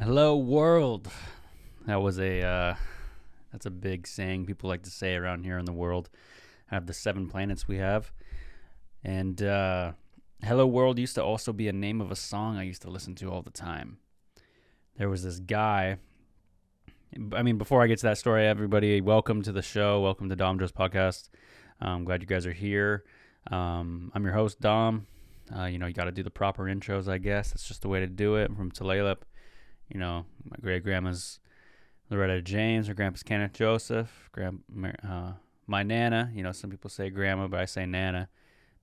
Hello, world. That was that's a big saying people like to say around here in the world. Out of the 7 planets we have. And Hello, world used to also be a name of a song I used to listen to all the time. There was this guy. Before I get to that story, everybody, welcome to the show. Welcome to Dom Joe's podcast. I'm glad you guys are here. I'm your host, Dom. You got to do the proper intros, I guess. That's just the way to do it. I'm from Tulalip. My great-grandma's Loretta James. Her grandpa's Kenneth Joseph. My Nana. Some people say grandma, but I say Nana.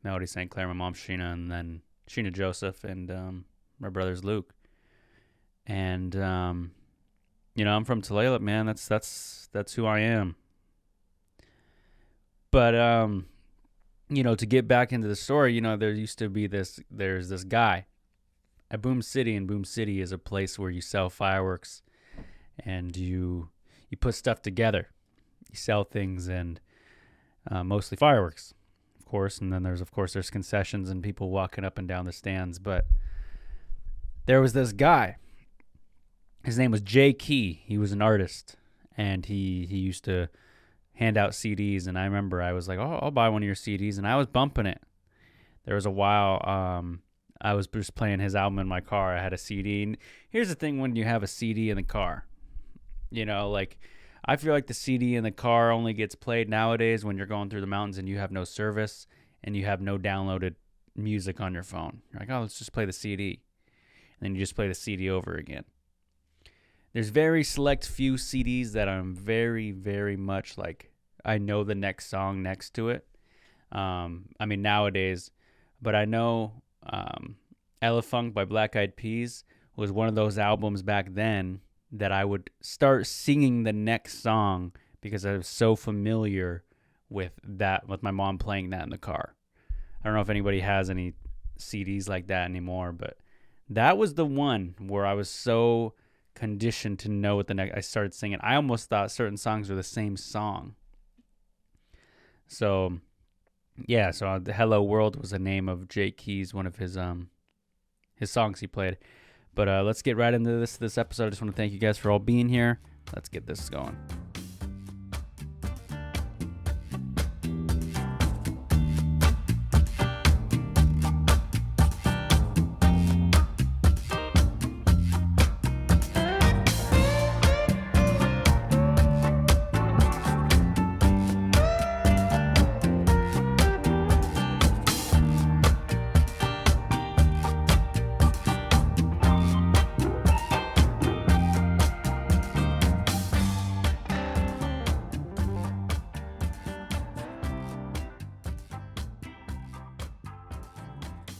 Melody St. Clair. My mom's Sheena, and then Sheena Joseph, and my brother's Luke. And I'm from Tulalip, man. That's who I am. But to get back into the story, there used to be there's this guy at Boom City, and Boom City is a place where you sell fireworks and you put stuff together. You sell things, and mostly fireworks, of course, and then there's concessions and people walking up and down the stands. But there was this guy. His name was Jay Key. He was an artist, and he used to hand out CDs, and I remember I was like, oh, I'll buy one of your CDs, and I was bumping it. There was a while I was just playing his album in my car. I had a CD, and here's the thing when you have a CD in the car. I feel like the CD in the car only gets played nowadays when you're going through the mountains and you have no service and you have no downloaded music on your phone. You're like, oh, let's just play the CD. And then you just play the CD over again. There's very select few CDs that I'm very, very much like, I know the next song next to it. Nowadays, but I know Elefunk by Black Eyed Peas was one of those albums back then that I would start singing the next song because I was so familiar with my mom playing that in the car. I don't know if anybody has any CDs like that anymore, but that was the one where I was so conditioned to know what I started singing. I almost thought certain songs were the same song. So the Hello World was the name of Jay Key's, one of his songs he played. But let's get right into this episode. I just want to thank you guys for all being here. Let's get this going.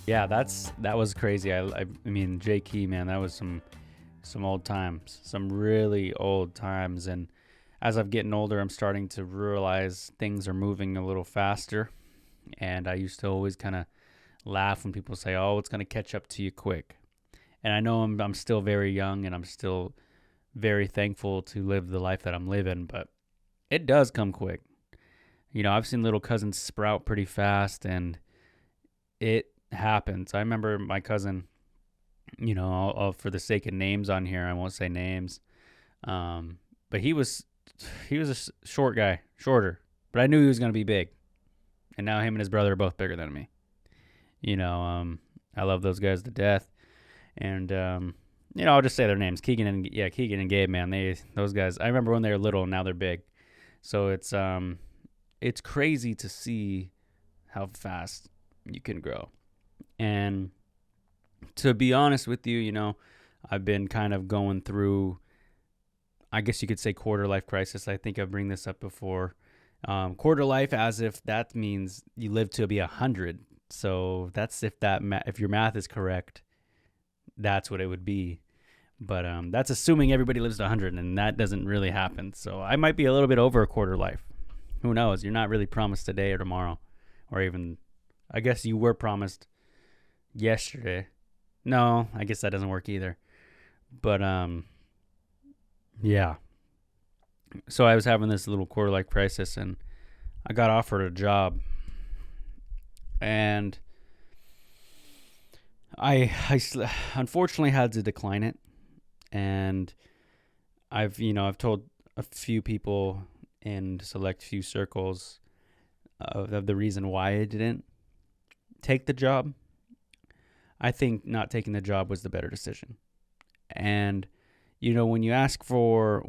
Yeah, that was crazy. I mean, Jay Key, man, that was some old times, some really old times. And as I'm getting older, I'm starting to realize things are moving a little faster. And I used to always kind of laugh when people say, "Oh, it's going to catch up to you quick." And I know I'm still very young, and I'm still very thankful to live the life that I'm living, but it does come quick. I've seen little cousins sprout pretty fast, and it happens. I remember my cousin, I'll, for the sake of names on here, I won't say names, but he was a shorter, but I knew he was going to be big, and now him and his brother are both bigger than me. I love those guys to death, and I'll just say their names, Keegan and Gabe, man. Those guys, I remember when they were little, and now they're big. So it's crazy to see how fast you can grow. And to be honest with you, I've been kind of going through, I guess you could say, quarter life crisis. I think I've bring this up before. Quarter life, as if that means you live to be 100. So that's if your math is correct, that's what it would be. But that's assuming everybody lives to 100, and that doesn't really happen. So I might be a little bit over a quarter life. Who knows? You're not really promised today or tomorrow, or even, I guess you were promised yesterday. No, I guess that doesn't work either. But yeah. So I was having this little quarter life crisis, and I got offered a job, and I unfortunately had to decline it. And I've told a few people in select few circles of the reason why I didn't take the job. I think not taking the job was the better decision. And, when you ask for,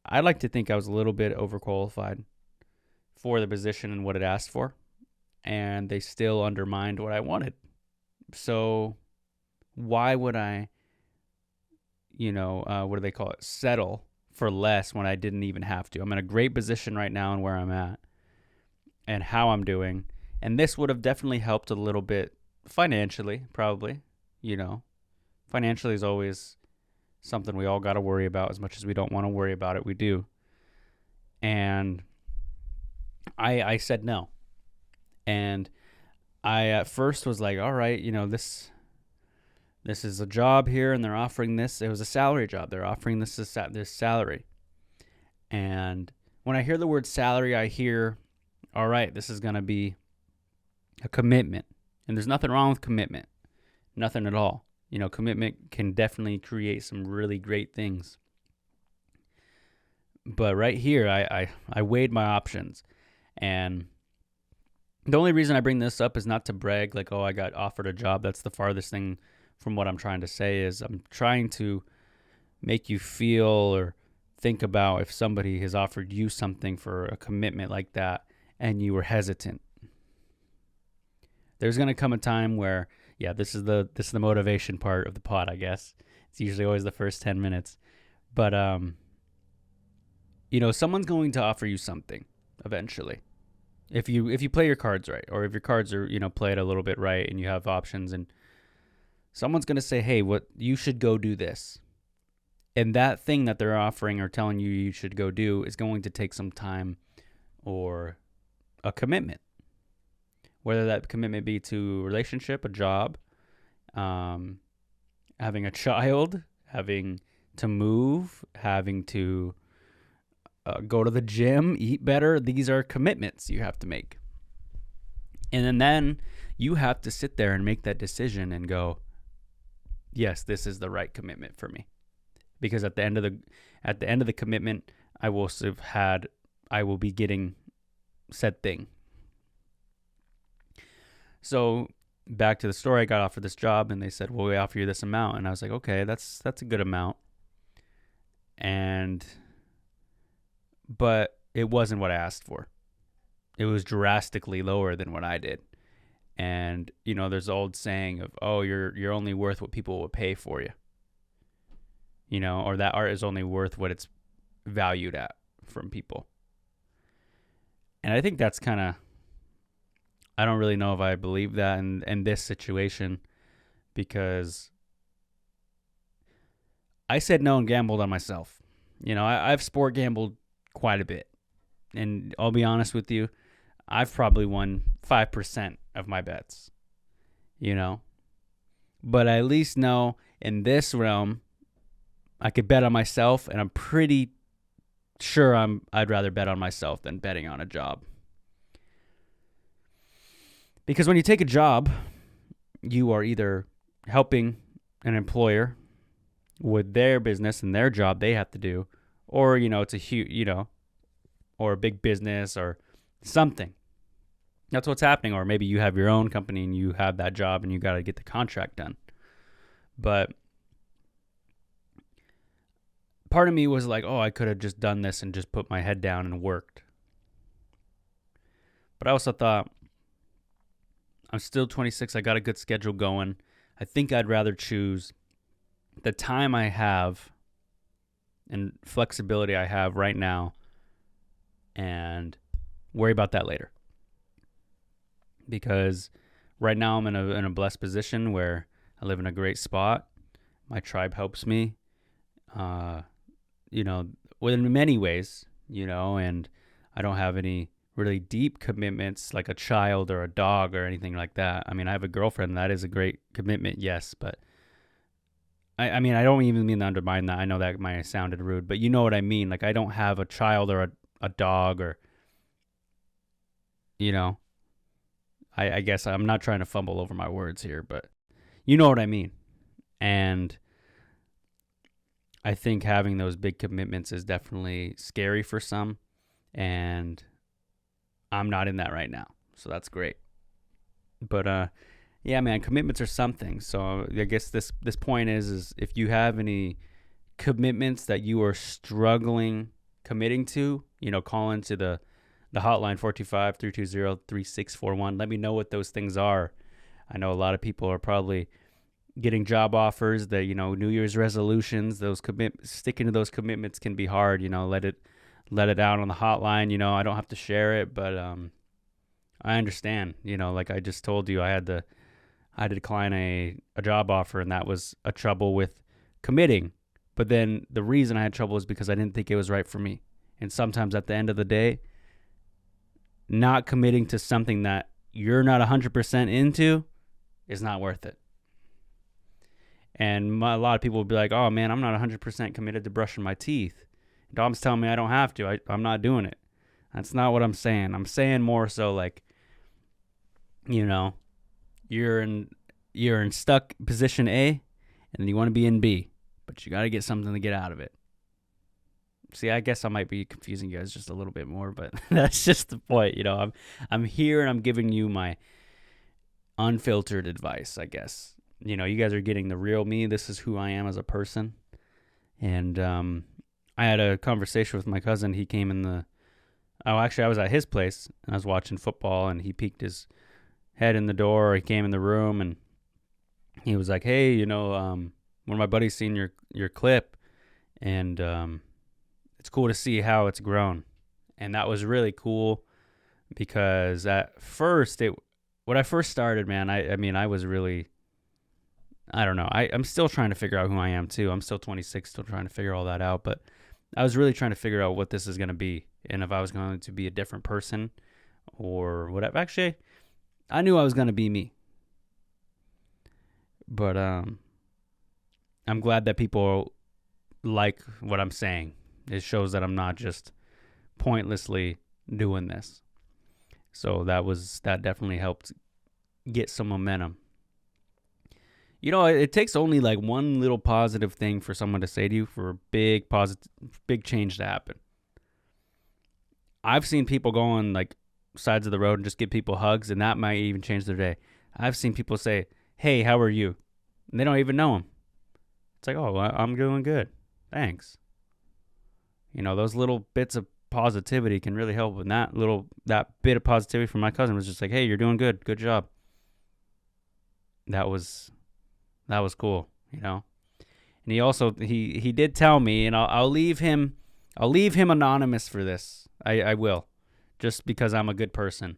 I like to think I was a little bit overqualified for the position and what it asked for. And they still undermined what I wanted. So why would I, what do they call it? Settle for less when I didn't even have to. I'm in a great position right now and where I'm at and how I'm doing. And this would have definitely helped a little bit financially, probably. Financially is always something we all got to worry about. As much as we don't want to worry about it, we do. And I said no. And I at first was like, all right, this is a job here and they're offering this. It was a salary job. They're offering this salary. And when I hear the word salary, I hear, all right, this is going to be a commitment. And there's nothing wrong with commitment. Nothing at all. Commitment can definitely create some really great things. But right here, I weighed my options. And the only reason I bring this up is not to brag, like, oh, I got offered a job. That's the farthest thing from what I'm trying to say is I'm trying to make you feel or think about if somebody has offered you something for a commitment like that and you were hesitant. There's going to come a time where, this is the motivation part of the pod, I guess. It's usually always the first 10 minutes. But, someone's going to offer you something eventually. If you play your cards right, or if your cards are, played a little bit right and you have options, and someone's going to say, hey, what you should go do this. And that thing that they're offering or telling you should go do is going to take some time or a commitment. Whether that commitment be to a relationship, a job, having a child, having to move, having to go to the gym, eat better. These are commitments you have to make. And then you have to sit there and make that decision and go, yes, this is the right commitment for me. Because at the end of the commitment, I will be getting said thing. So back to the story, I got offered this job and they said, well, we offer you this amount. And I was like, okay, that's a good amount. But it wasn't what I asked for. It was drastically lower than what I did. And, there's the old saying of, oh, you're only worth what people will pay for you. Or that art is only worth what it's valued at from people. And I think that's kind of, I don't really know if I believe that in this situation, because I said no and gambled on myself. I've sport gambled quite a bit. And I'll be honest with you, I've probably won 5% of my bets, But I at least know in this realm, I could bet on myself, and I'm pretty sure I'd rather bet on myself than betting on a job. Because when you take a job, you are either helping an employer with their business and their job they have to do, or, it's a huge, or a big business or something. That's what's happening. Or maybe you have your own company and you have that job and you got to get the contract done. But part of me was like, oh, I could have just done this and just put my head down and worked. But I also thought, I'm still 26. I got a good schedule going. I think I'd rather choose the time I have and flexibility I have right now and worry about that later. Because right now I'm in a blessed position where I live in a great spot. My tribe helps me, in many ways, and I don't have any really deep commitments like a child or a dog or anything like that. I mean, I have a girlfriend. That is a great commitment, yes, but I mean, I don't even mean to undermine that. I know that might have sounded rude, but you know what I mean. Like, I don't have a child or a dog or, I guess I'm not trying to fumble over my words here, but you know what I mean. And I think having those big commitments is definitely scary for some, and I'm not in that right now, so that's great. But yeah, man, commitments are something. So I guess this point is if you have any commitments that you are struggling committing to, call into the hotline 425-320-3641. Let me know what those things are. I know a lot of people are probably getting job offers, that New Year's resolutions, sticking to those commitments can be hard. Let it out on the hotline. I don't have to share it, but I understand. Like I just told you, I had to decline a job offer, and that was a trouble with committing. But then the reason I had trouble is because I didn't think it was right for me. And sometimes at the end of the day, not committing to something that you're not 100% into is not worth it. And a lot of people will be like, oh man, I'm not 100% committed to brushing my teeth. Dom's telling me I don't have to. I'm not doing it. That's not what I'm saying. I'm saying more so like, you're in stuck position A, and you want to be in B, but you got to get something to get out of it. See, I guess I might be confusing you guys just a little bit more, but that's just the point. I'm here and I'm giving you my unfiltered advice, I guess. You guys are getting the real me. This is who I am as a person. And I had a conversation with my cousin. He came I was at his place, and I was watching football, and he peeked his head in the door. He came in the room, and he was like, hey, one of my buddies seen your clip, and it's cool to see how it's grown. And that was really cool, because at first, when I first started, man, I was really, I don't know. I'm still trying to figure out who I am, too. I'm still 26, still trying to figure all that out. But I was really trying to figure out what this is going to be, and if I was going to be a different person or whatever. Actually, I knew I was going to be me. But I'm glad that people like what I'm saying. It shows that I'm not just pointlessly doing this. So that definitely helped get some momentum. It takes only like one little positive thing for someone to say to you for a big change to happen. I've seen people go on like sides of the road and just give people hugs, and that might even change their day. I've seen people say, hey, how are you? And they don't even know them. It's like, oh, I'm doing good. Thanks. Those little bits of positivity can really help. And that bit of positivity from my cousin was just like, hey, you're doing good. Good job. That was cool, And he also, he did tell me, and I'll leave him anonymous for this. I will, just because I'm a good person.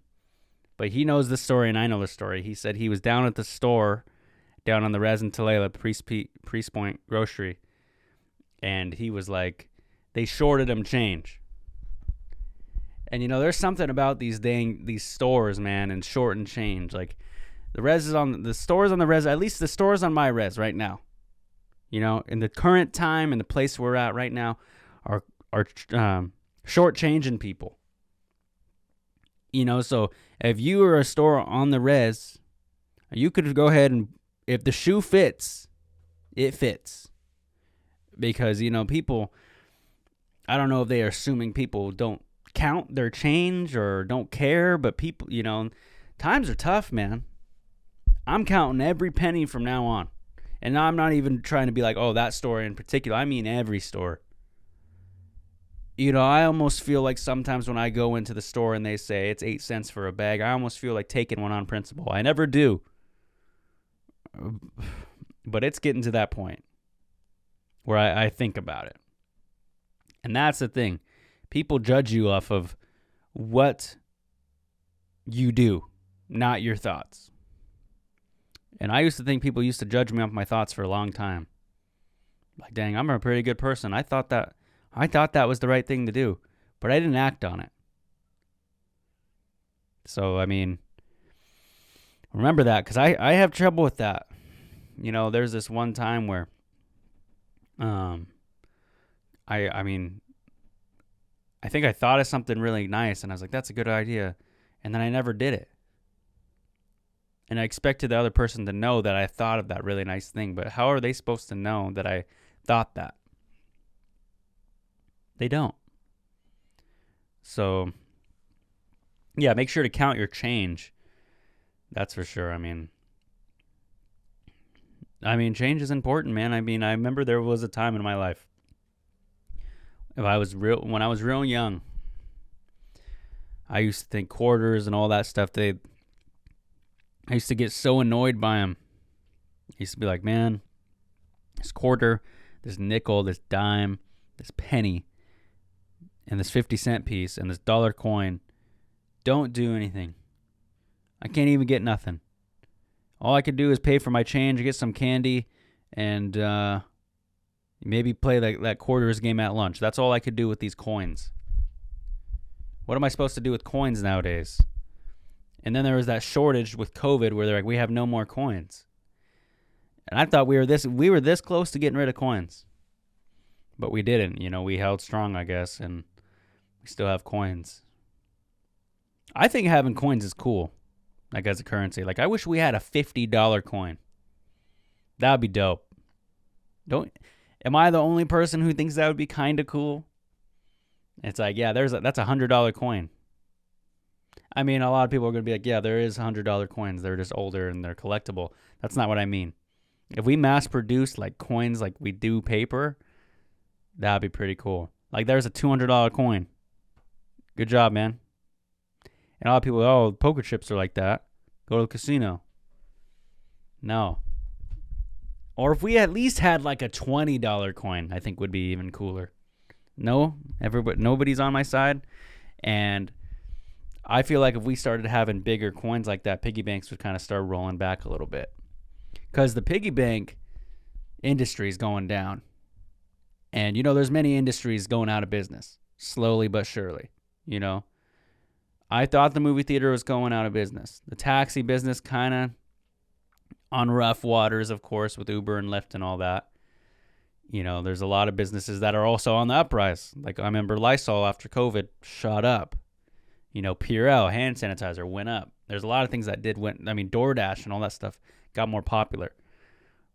But he knows the story, and I know the story. He said he was down at the store, down on the res in Tulalip, Priest Point Grocery, and he was like, they shorted him change. And there's something about these stores, man, and shortened change. Like the stores on the res, at least the stores on my res right now. In the current time and the place we're at right now, are shortchanging people. So if you are a store on the res, you could go ahead and, if the shoe fits, it fits. Because, people, I don't know if they are assuming people don't count their change or don't care, but people, times are tough, man. I'm counting every penny from now on. And I'm not even trying to be like, oh, that store in particular. I mean every store. I almost feel like sometimes when I go into the store and they say it's 8 cents for a bag, I almost feel like taking one on principle. I never do. But it's getting to that point where I think about it. And that's the thing. People judge you off of what you do, not your thoughts. And I used to think people used to judge me off my thoughts for a long time. Like, dang, I'm a pretty good person. I thought that was the right thing to do, but I didn't act on it. So, remember that, because I have trouble with that. There's this one time where I think I thought of something really nice, and I was like, that's a good idea, and then I never did it. And I expected the other person to know that I thought of that really nice thing, but how are they supposed to know that I thought that? They don't. So, yeah, make sure to count your change. That's for sure. I mean, change is important, man. I remember there was a time in my life when I was real young, I used to think quarters and all that stuff. I used to get so annoyed by them. I used to be like, man, this quarter, this nickel, this dime, this penny, and this 50-cent piece, and this dollar coin don't do anything. I can't even get nothing. All I could do is pay for my change, get some candy, and maybe play that quarters game at lunch. That's all I could do with these coins. What am I supposed to do with coins nowadays? And then there was that shortage with COVID where they're like, we have no more coins. And I thought we were this close to getting rid of coins. But we didn't. We held strong, I guess, and we still have coins. I think having coins is cool, like as a currency. Like, I wish we had a $50 coin. That would be dope. Am I the only person who thinks that would be kind of cool? It's like, yeah, that's a $100 coin. A lot of people are going to be like, yeah, there is $100 coins. They're just older and they're collectible. That's not what I mean. If we mass produce like coins like we do paper, that'd be pretty cool. Like, there's a $200 coin. Good job, man. And a lot of people, poker chips are like that. Go to the casino. No. Or if we at least had like a $20 coin, I think would be even cooler. No, nobody's on my side. And I feel like if we started having bigger coins like that, piggy banks would kind of start rolling back a little bit. Because the piggy bank industry is going down. And, there's many industries going out of business, slowly but surely, I thought the movie theater was going out of business. The taxi business kind of on rough waters, of course, with Uber and Lyft and all that. There's a lot of businesses that are also on the uprise. Like, I remember Lysol after COVID shot up. Purell, hand sanitizer went up. There's a lot of things that DoorDash and all that stuff got more popular.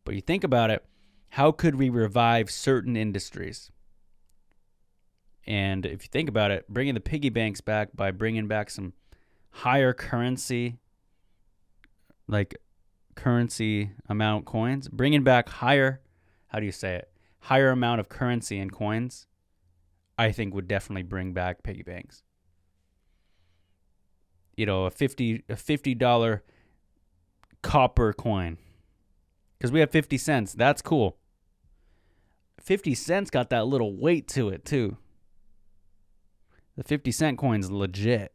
But you think about it, how could we revive certain industries? And if you think about it, bringing the piggy banks back by bringing back some higher currency, like currency amount coins, bringing back higher amount of currency and coins, I think would definitely bring back piggy banks. A $50 copper coin. Because we have 50 cents. That's cool. 50 cents got that little weight to it, too. The 50-cent coin's legit.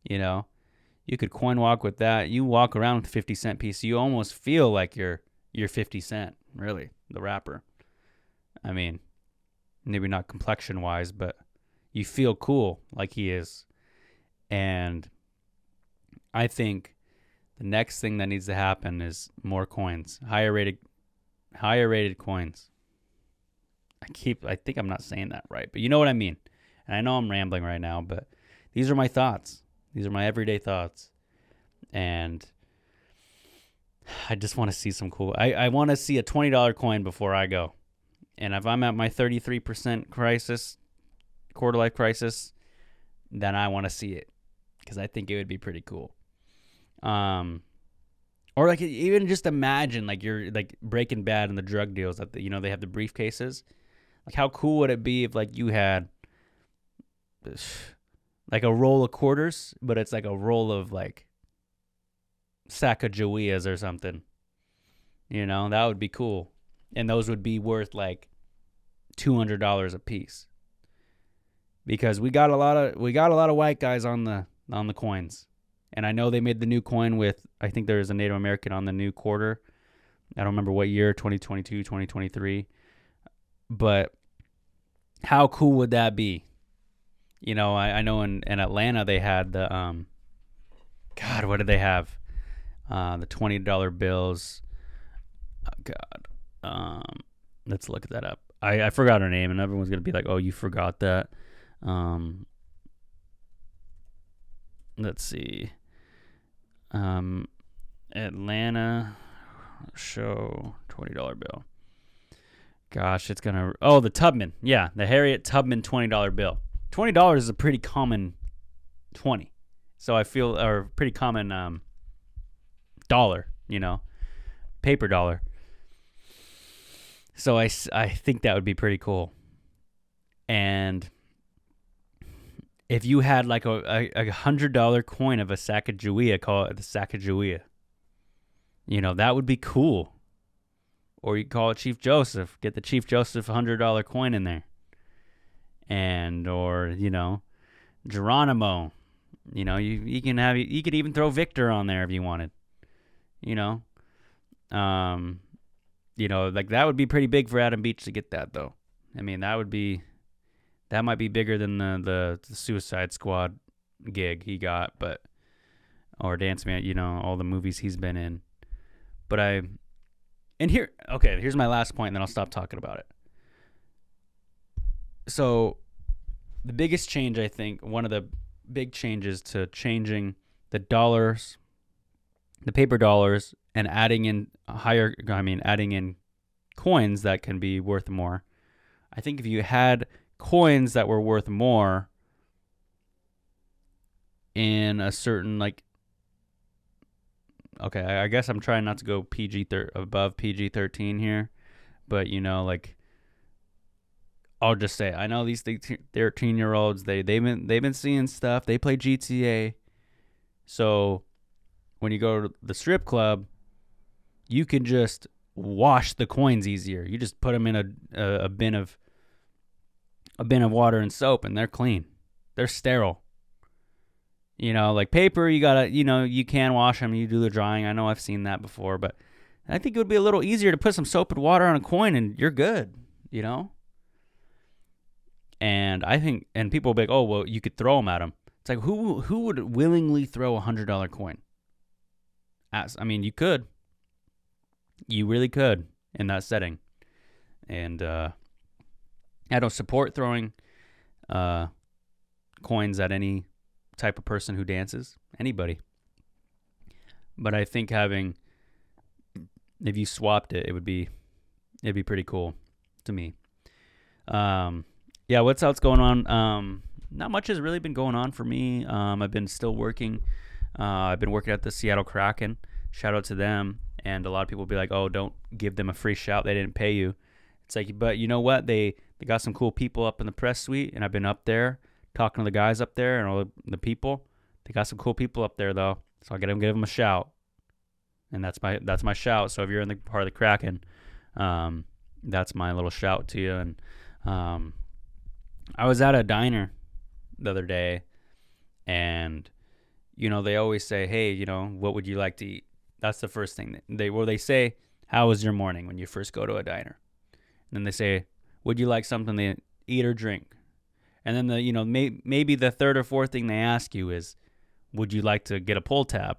You could coin walk with that. You walk around with a 50-cent piece, you almost feel like you're 50 Cent, really, the rapper. Maybe not complexion-wise, but you feel cool like he is. And I think the next thing that needs to happen is more coins, higher rated coins. I think I'm not saying that right, but you know what I mean. And I know I'm rambling right now, but these are my thoughts. These are my everyday thoughts. And I just want to see some cool. I want to see a $20 coin before I go. And if I'm at my 33% crisis, quarter life crisis, then I want to see it. Because I think it would be pretty cool. Or like, even just imagine like you're like Breaking Bad and the drug deals that they have the briefcases. Like, how cool would it be if like you had like a roll of quarters, but it's like a roll of like Sacagaweas or something. That would be cool. And those would be worth like $200 a piece. Because we got a lot of white guys on the coins. And I know they made the new coin with, I think there's a Native American on the new quarter. I don't remember what year, 2022, 2023. But how cool would that be? I know in Atlanta they had the, God, what did they have? The $20 bills. Oh, God. Let's look that up. I forgot her name, and everyone's going to be like, oh, you forgot that. Let's see. Atlanta show $20 bill. Gosh, it's gonna. Oh, the Tubman. Yeah, the Harriet Tubman $20 bill. $20 is a pretty common 20. So I feel, or pretty common dollar, paper dollar. So I think that would be pretty cool. And if you had like a $100 coin of a Sacagawea, call it the Sacagawea, that would be cool. Or you call it Chief Joseph. Get the Chief Joseph $100 coin in there. Or Geronimo. You could even throw Victor on there if you wanted. Like that would be pretty big for Adam Beach to get that though. I mean, that might be bigger than the Suicide Squad gig he got, or Dance Man, all the movies he's been in. Here's my last point, and then I'll stop talking about it. So, the biggest change, I think, one of the big changes to changing the dollars, the paper dollars, and adding in coins that can be worth more. I think if you had coins that were worth more in a certain I guess I'm trying not to go above PG-13 here, but I'll just say I know these 13-year-olds they've been seeing stuff. They play GTA, so when you go to the strip club, you can just wash the coins easier. You just put them in a bin of water and soap, and they're clean. They're sterile. Like paper, you gotta, you can wash them. You do the drying. I know I've seen that before, but I think it would be a little easier to put some soap and water on a coin, and you're good. And I think, and people will be like, oh, well, you could throw them at them. It's like, who would willingly throw a $100 coin? You could. You really could in that setting. And I don't support throwing coins at any type of person who dances, anybody. But I think if you swapped it, it'd be pretty cool to me. What's else going on? Not much has really been going on for me. I've been still working. I've been working at the Seattle Kraken. Shout out to them. And a lot of people will be like, oh, don't give them a free shout. They didn't pay you. It's like, but you know what? They got some cool people up in the press suite, and I've been up there talking to the guys up there and all the people. They got some cool people up there though, so I gotta give them a shout, and that's my shout. So if you're in the part of the Kraken, that's my little shout to you. And I was at a diner the other day, and they always say, hey, what would you like to eat? That's the first thing they say, how was your morning when you first go to a diner? And then they say, would you like something to eat or drink? And then maybe the third or fourth thing they ask you is, would you like to get a pull tab?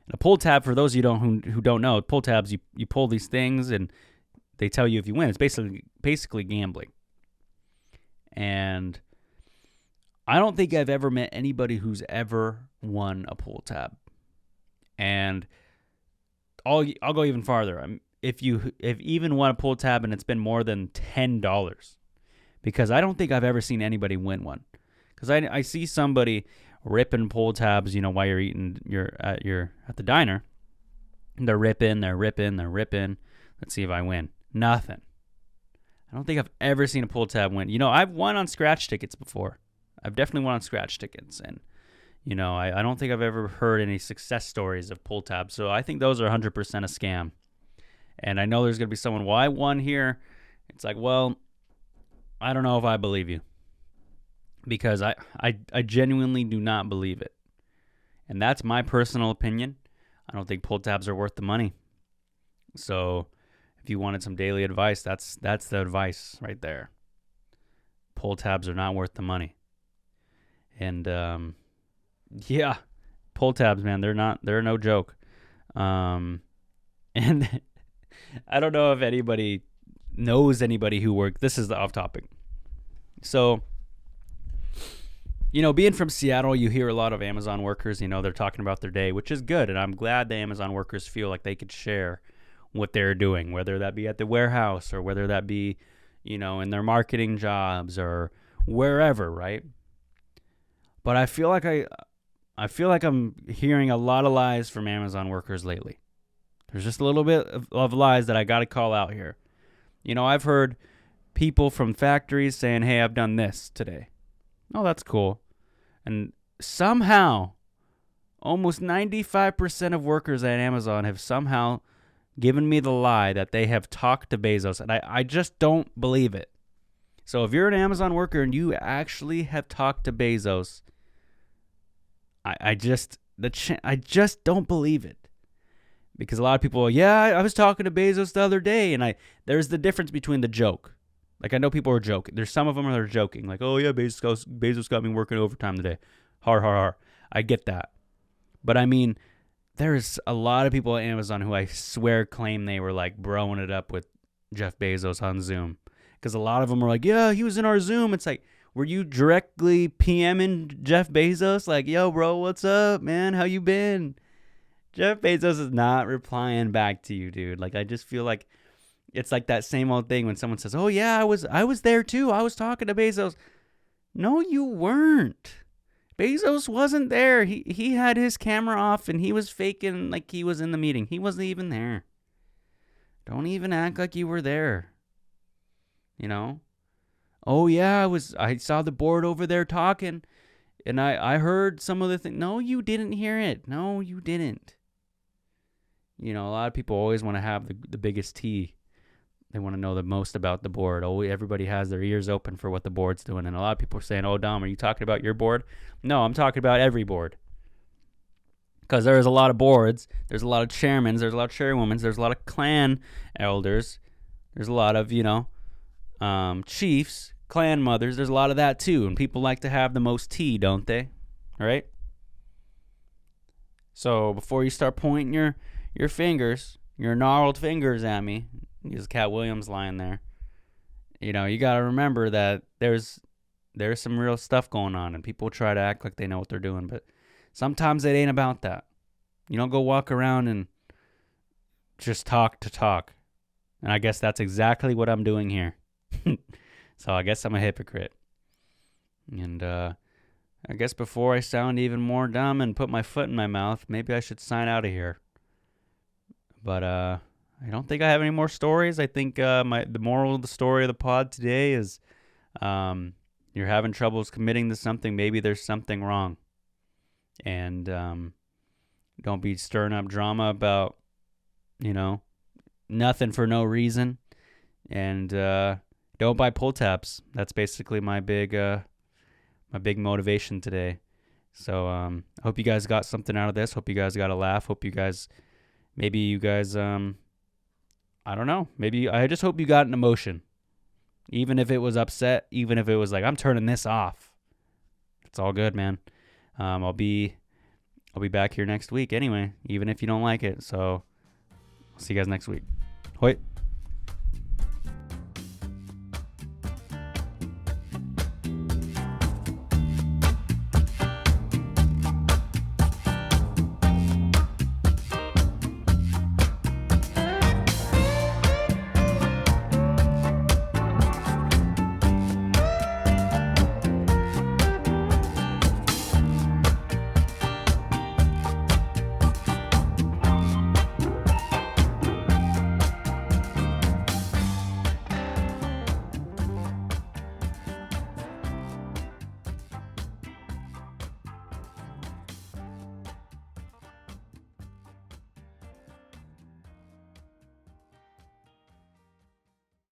And a pull tab, for those of you who don't know, pull tabs, you pull these things and they tell you if you win. It's basically gambling. And I don't think I've ever met anybody who's ever won a pull tab. And I'll go even farther. If even won a pull tab and it's been more than $10. Because I don't think I've ever seen anybody win one. Because I see somebody ripping pull tabs, while you're eating, you're at the diner. And they're ripping. Let's see if I win. Nothing. I don't think I've ever seen a pull tab win. I've won on scratch tickets before. I've definitely won on scratch tickets. And, I don't think I've ever heard any success stories of pull tabs. So I think those are 100% a scam. And I know there's going to be someone, well, I won here. It's like, well, I don't know if I believe you, because I genuinely do not believe it. And that's my personal opinion. I don't think pull tabs are worth the money. So if you wanted some daily advice, that's the advice right there. Pull tabs are not worth the money. And pull tabs, man, they're no joke. And I don't know if anybody knows anybody who worked. This is the off topic. So, being from Seattle, you hear a lot of Amazon workers, they're talking about their day, which is good. And I'm glad the Amazon workers feel like they could share what they're doing, whether that be at the warehouse or whether that be, in their marketing jobs or wherever, right? But I feel like I'm hearing a lot of lies from Amazon workers lately. There's just a little bit of lies that I got to call out here. I've heard people from factories saying, hey, I've done this today. Oh, that's cool. And somehow, almost 95% of workers at Amazon have somehow given me the lie that they have talked to Bezos. And I just don't believe it. So if you're an Amazon worker and you actually have talked to Bezos, I just don't believe it. Because a lot of people, I was talking to Bezos the other day, and there's the difference between the joke. Like, I know people are joking. There's some of them that are joking. Like, oh, yeah, Bezos got me working overtime today. Har, har, har. I get that. But, I mean, there's a lot of people at Amazon who I swear claim they were, like, broing it up with Jeff Bezos on Zoom. Because a lot of them were like, yeah, he was in our Zoom. It's like, were you directly PMing Jeff Bezos? Like, yo, bro, what's up, man? How you been? Jeff Bezos is not replying back to you, dude. Like, I just feel like it's like that same old thing when someone says, oh, yeah, I was there too. I was talking to Bezos. No, you weren't. Bezos wasn't there. He had his camera off and he was faking like he was in the meeting. He wasn't even there. Don't even act like you were there. Oh, yeah, I saw the board over there talking and I heard some of the things. No, you didn't hear it. No, you didn't. A lot of people always want to have the biggest T. They want to know the most about the board. Oh, everybody has their ears open for what the board's doing. And a lot of people are saying, oh, Dom, are you talking about your board? No, I'm talking about every board. Because there's a lot of boards. There's a lot of chairmen. There's a lot of chairwomen. There's a lot of clan elders. There's a lot of, chiefs, clan mothers. There's a lot of that too. And people like to have the most tea, don't they? All right? So before you start pointing your fingers, your gnarled fingers at me, use Cat Williams line there, you got to remember that there's some real stuff going on and people try to act like they know what they're doing, but sometimes it ain't about that. You don't go walk around and just talk to talk. And I guess that's exactly what I'm doing here. So I guess I'm a hypocrite. And I guess before I sound even more dumb and put my foot in my mouth, maybe I should sign out of here. But I don't think I have any more stories. I think the moral of the story of the pod today is you're having troubles committing to something. Maybe there's something wrong. And don't be stirring up drama about, nothing for no reason. And don't buy pull tabs. That's basically my big motivation today. So I hope you guys got something out of this. Hope you guys got a laugh. Maybe you guys, I don't know. Maybe I just hope you got an emotion. Even if it was upset, even if it was like, I'm turning this off. It's all good, man. I'll be back here next week anyway, even if you don't like it. So I'll see you guys next week. Hoi.